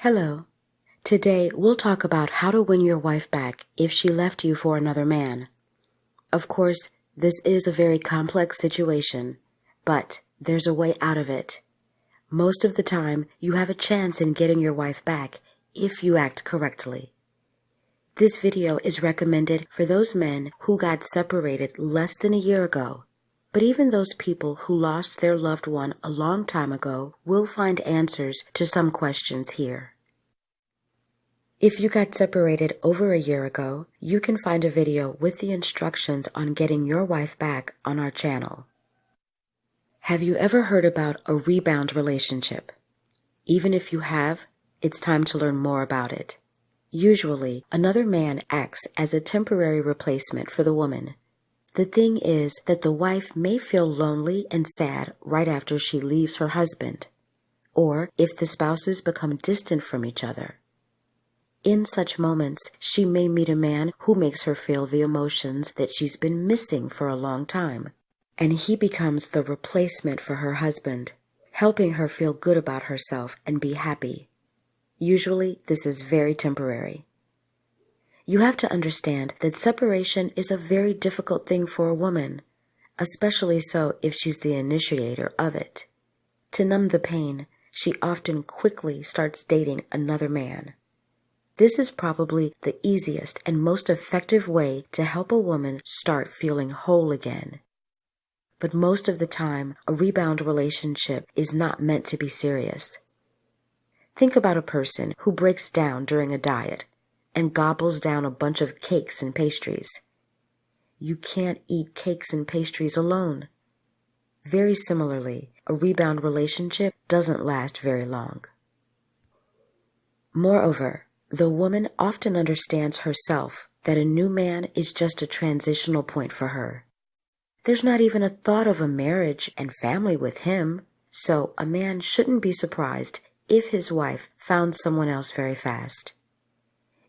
Hello. Today we'll talk about how to win your wife back if she left you for another man. Of course, this is a very complex situation, but there's a way out of it. Most of the time, you have a chance in getting your wife back if you act correctly. This video is recommended for those men who got separated less than a year ago. But even those people who lost their loved one a long time ago will find answers to some questions here. If you got separated over a year ago, you can find a video with the instructions on getting your wife back on our channel. Have you ever heard about a rebound relationship? Even if you have, it's time to learn more about it. Usually, another man acts as a temporary replacement for the woman. The thing is that the wife may feel lonely and sad right after she leaves her husband, or if the spouses become distant from each other. In such moments, she may meet a man who makes her feel the emotions that she's been missing for a long time, and he becomes the replacement for her husband, helping her feel good about herself and be happy. Usually, this is very temporary. You have to understand that separation is a very difficult thing for a woman, especially so if she's the initiator of it. To numb the pain, she often quickly starts dating another man. This is probably the easiest and most effective way to help a woman start feeling whole again. But most of the time, a rebound relationship is not meant to be serious. Think about a person who breaks down during a diet and gobbles down a bunch of cakes and pastries. You can't eat cakes and pastries alone. Very similarly, a rebound relationship doesn't last very long. Moreover, the woman often understands herself that a new man is just a transitional point for her. There's not even a thought of a marriage and family with him, so a man shouldn't be surprised if his wife found someone else very fast.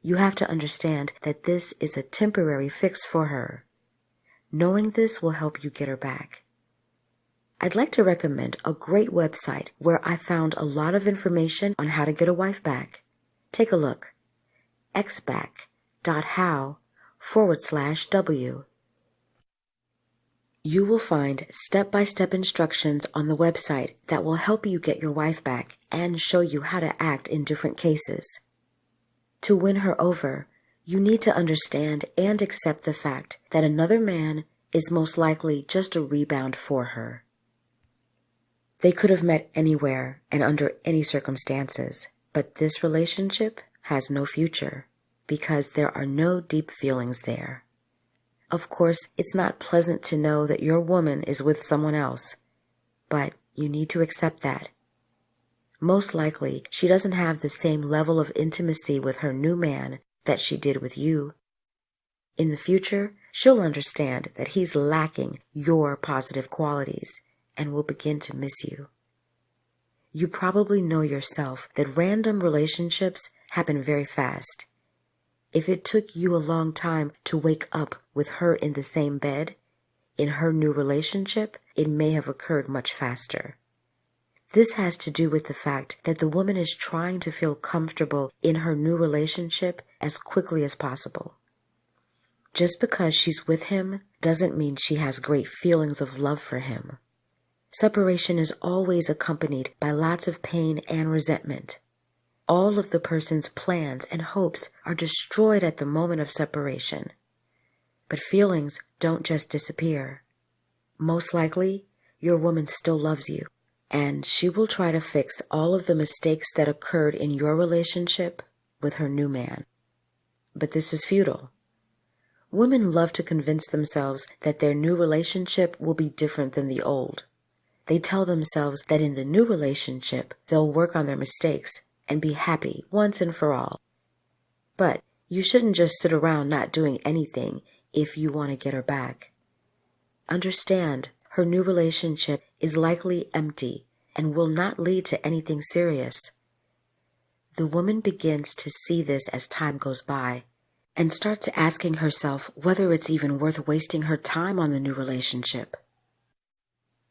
You have to understand that this is a temporary fix for her. Knowing this will help you get her back. I'd like to recommend a great website where I found a lot of information on how to get a wife back. Take a look. xback.how/w. You will find step-by-step instructions on the website that will help you get your wife back and show you how to act in different cases. To win her over, you need to understand and accept the fact that another man is most likely just a rebound for her. They could have met anywhere and under any circumstances, but this relationship has no future because there are no deep feelings there. Of course, it's not pleasant to know that your woman is with someone else, but you need to accept that. Most likely, she doesn't have the same level of intimacy with her new man that she did with you. In the future, she'll understand that he's lacking your positive qualities and will begin to miss you. You probably know yourself that random relationships happen very fast. If it took you a long time to wake up with her in the same bed, in her new relationship, it may have occurred much faster. This has to do with the fact that the woman is trying to feel comfortable in her new relationship as quickly as possible. Just because she's with him doesn't mean she has great feelings of love for him. Separation is always accompanied by lots of pain and resentment. All of the person's plans and hopes are destroyed at the moment of separation. But feelings don't just disappear. Most likely, your woman still loves you, and she will try to fix all of the mistakes that occurred in your relationship with her new man. But this is futile. Women love to convince themselves that their new relationship will be different than the old. They tell themselves that in the new relationship, they'll work on their mistakes and be happy once and for all. But you shouldn't just sit around not doing anything if you want to get her back. Understand, her new relationship is likely empty and will not lead to anything serious. The woman begins to see this as time goes by and starts asking herself whether it's even worth wasting her time on the new relationship.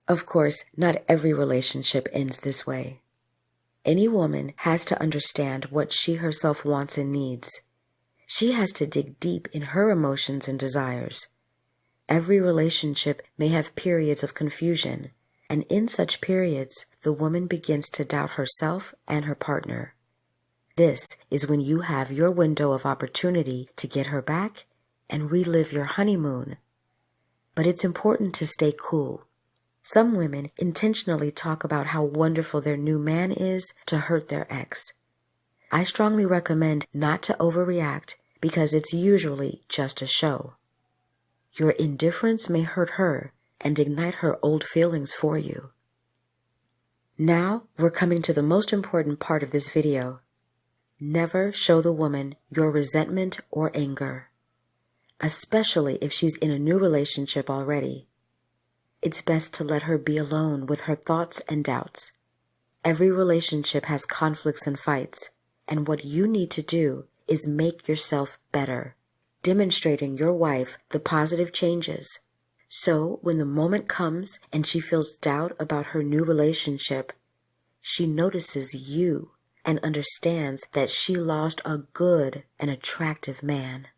Of course, not every relationship ends this way. Any woman has to understand what she herself wants and needs. She has to dig deep in her emotions and desires. Every relationship may have periods of confusion, and in such periods, the woman begins to doubt herself and her partner. This is when you have your window of opportunity to get her back and relive your honeymoon. But it's important to stay cool. Some women intentionally talk about how wonderful their new man is to hurt their ex. I strongly recommend not to overreact because it's usually just a show. Your indifference may hurt her and ignite her old feelings for you. Now we're coming to the most important part of this video. Never show the woman your resentment or anger, especially if she's in a new relationship already. It's best to let her be alone with her thoughts and doubts. Every relationship has conflicts and fights, and what you need to do is make yourself better, demonstrating your wife the positive changes. So when the moment comes and she feels doubt about her new relationship, she notices you and understands that she lost a good and attractive man.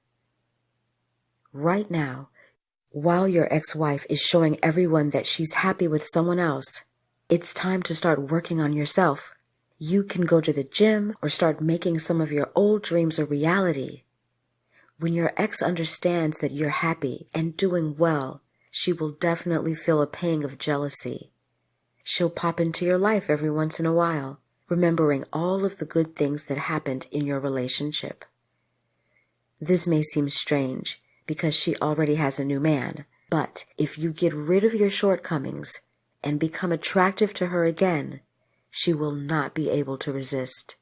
Right now, while your ex-wife is showing everyone that she's happy with someone else, it's time to start working on yourself. You can go to the gym or start making some of your old dreams a reality. When your ex understands that you're happy and doing well, she will definitely feel a pang of jealousy. She'll pop into your life every once in a while, remembering all of the good things that happened in your relationship. This may seem strange because she already has a new man, but if you get rid of your shortcomings and become attractive to her again, she will not be able to resist.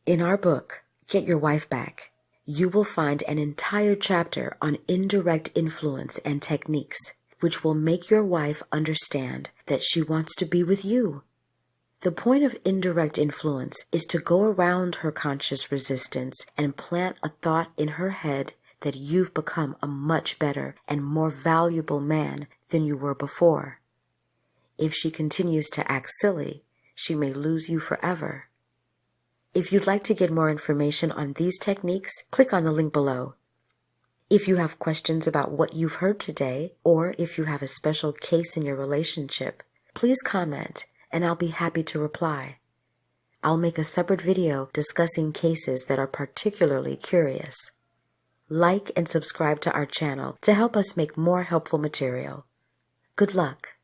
In our book, Get Your Wife Back, you will find an entire chapter on indirect influence and techniques, which will make your wife understand that she wants to be with you. The point of indirect influence is to go around her conscious resistance and plant a thought in her head that you've become a much better and more valuable man than you were before. If she continues to act silly, she may lose you forever. If you'd like to get more information on these techniques, click on the link below. If you have questions about what you've heard today, or if you have a special case in your relationship, please comment and I'll be happy to reply. I'll make a separate video discussing cases that are particularly curious. Like and subscribe to our channel to help us make more helpful material. Good luck.